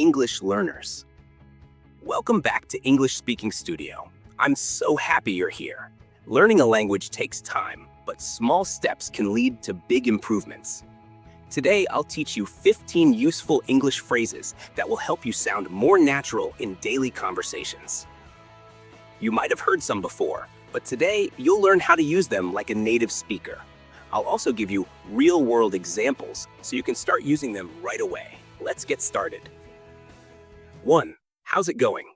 English learners. Welcome back to English Speaking Studio. I'm so happy you're here. Learning a language takes time, but small steps can lead to big improvements. Today, I'll teach you 15 useful English phrases that will help you sound more natural in daily conversations. You might have heard some before, but today you'll learn how to use them like a native speaker. I'll also give you real-world examples so you can start using them right away. Let's get started. 1. How's it going?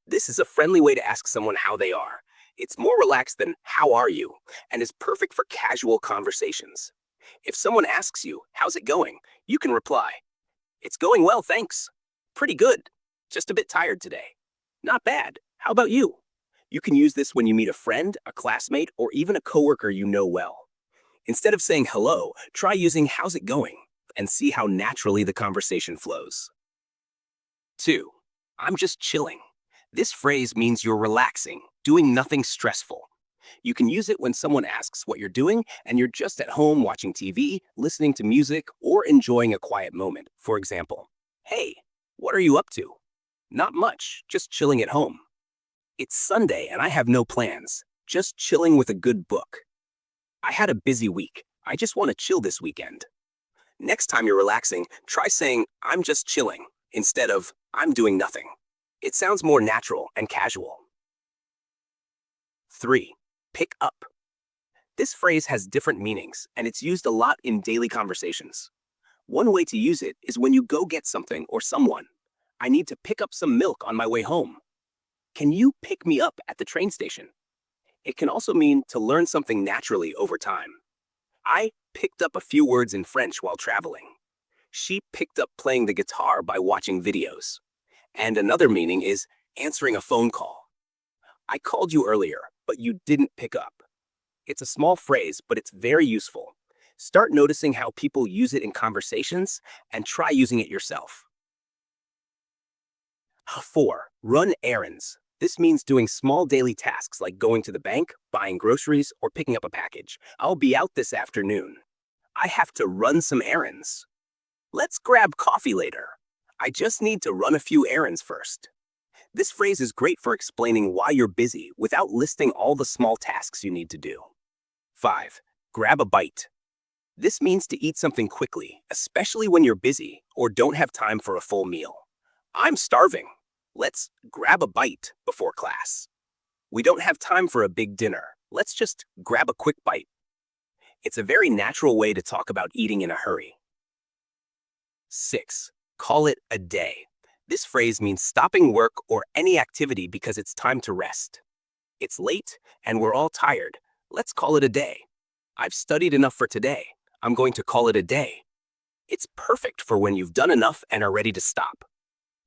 This is a friendly way to ask someone how they are. It's more relaxed than how are you and is perfect for casual conversations. If someone asks you, how's it going? You can reply, it's going well, thanks. Pretty good. Just a bit tired today. Not bad. How about you? You can use this when you meet a friend, a classmate, or even a coworker you know well. Instead of saying hello, try using how's it going and see how naturally the conversation flows. 2. I'm just chilling. This phrase means you're relaxing, doing nothing stressful. You can use it when someone asks what you're doing and you're just at home watching TV, listening to music, or enjoying a quiet moment. For example, hey, what are you up to? Not much, just chilling at home. It's Sunday and I have no plans, just chilling with a good book. I had a busy week. I just want to chill this weekend. Next time you're relaxing, try saying, I'm just chilling, instead of, I'm doing nothing. It sounds more natural and casual. 3. Pick up. This phrase has different meanings, and it's used a lot in daily conversations. One way to use it is when you go get something or someone. I need to pick up some milk on my way home. Can you pick me up at the train station? It can also mean to learn something naturally over time. I picked up a few words in French while traveling. She picked up playing the guitar by watching videos. And another meaning is answering a phone call. I called you earlier, but you didn't pick up. It's a small phrase, but it's very useful. Start noticing how people use it in conversations and try using it yourself. 4. Run errands. This means doing small daily tasks like going to the bank, buying groceries, or picking up a package. I'll be out this afternoon. I have to run some errands. Let's grab coffee later. I just need to run a few errands first. This phrase is great for explaining why you're busy without listing all the small tasks you need to do. 5. Grab a bite. This means to eat something quickly, especially when you're busy or don't have time for a full meal. I'm starving. Let's grab a bite before class. We don't have time for a big dinner. Let's just grab a quick bite. It's a very natural way to talk about eating in a hurry. 6. Call it a day. This phrase means stopping work or any activity because it's time to rest. It's late and we're all tired. Let's call it a day. I've studied enough for today. I'm going to call it a day. It's perfect for when you've done enough and are ready to stop.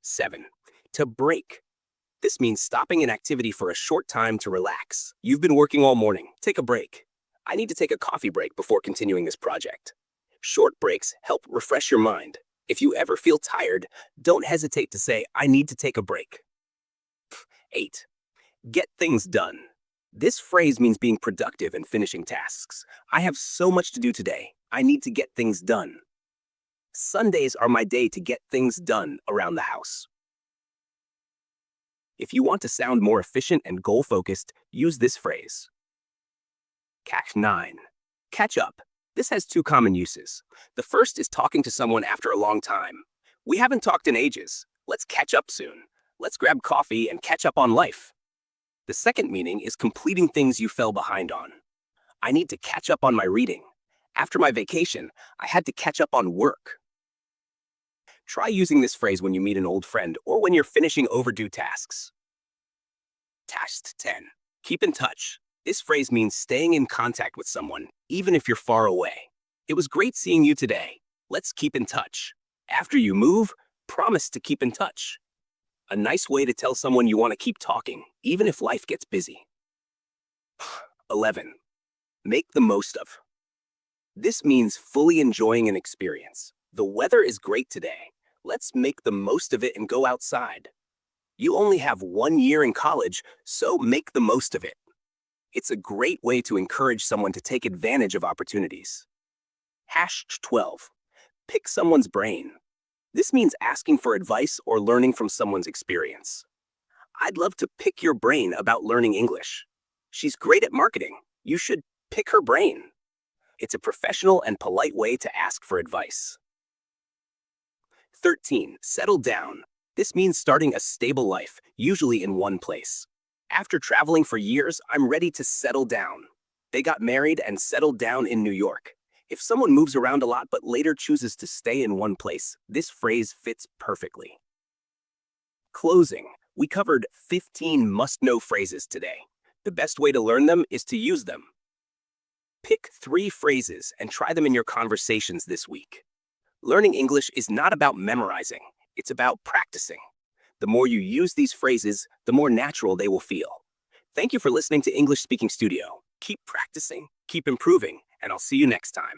7. To break. This means stopping an activity for a short time to relax. You've been working all morning. Take a break. I need to take a coffee break before continuing this project. Short breaks help refresh your mind. If you ever feel tired, don't hesitate to say, I need to take a break. 8. Get things done. This phrase means being productive and finishing tasks. I have so much to do today. I need to get things done. Sundays are my day to get things done around the house. If you want to sound more efficient and goal-focused, use this phrase. 9. Catch up. This has 2 common uses. The first is talking to someone after a long time. We haven't talked in ages. Let's catch up soon. Let's grab coffee and catch up on life. The second meaning is completing things you fell behind on. I need to catch up on my reading. After my vacation, I had to catch up on work. Try using this phrase when you meet an old friend or when you're finishing overdue tasks. Task 10. Keep in touch. This phrase means staying in contact with someone, even if you're far away. It was great seeing you today. Let's keep in touch. After you move, promise to keep in touch. A nice way to tell someone you want to keep talking, even if life gets busy. 11. Make the most of. This means fully enjoying an experience. The weather is great today. Let's make the most of it and go outside. You only have 1 year in college, so make the most of it. It's a great way to encourage someone to take advantage of opportunities. #12. Pick someone's brain. This means asking for advice or learning from someone's experience. I'd love to pick your brain about learning English. She's great at marketing. You should pick her brain. It's a professional and polite way to ask for advice. 13. Settle down. This means starting a stable life, usually in one place. After traveling for years, I'm ready to settle down. They got married and settled down in New York. If someone moves around a lot but later chooses to stay in one place, this phrase fits perfectly. Closing. We covered 15 must-know phrases today. The best way to learn them is to use them. Pick 3 phrases and try them in your conversations this week. Learning English is not about memorizing, it's about practicing. The more you use these phrases, the more natural they will feel. Thank you for listening to English Speaking Studio. Keep practicing, keep improving, and I'll see you next time.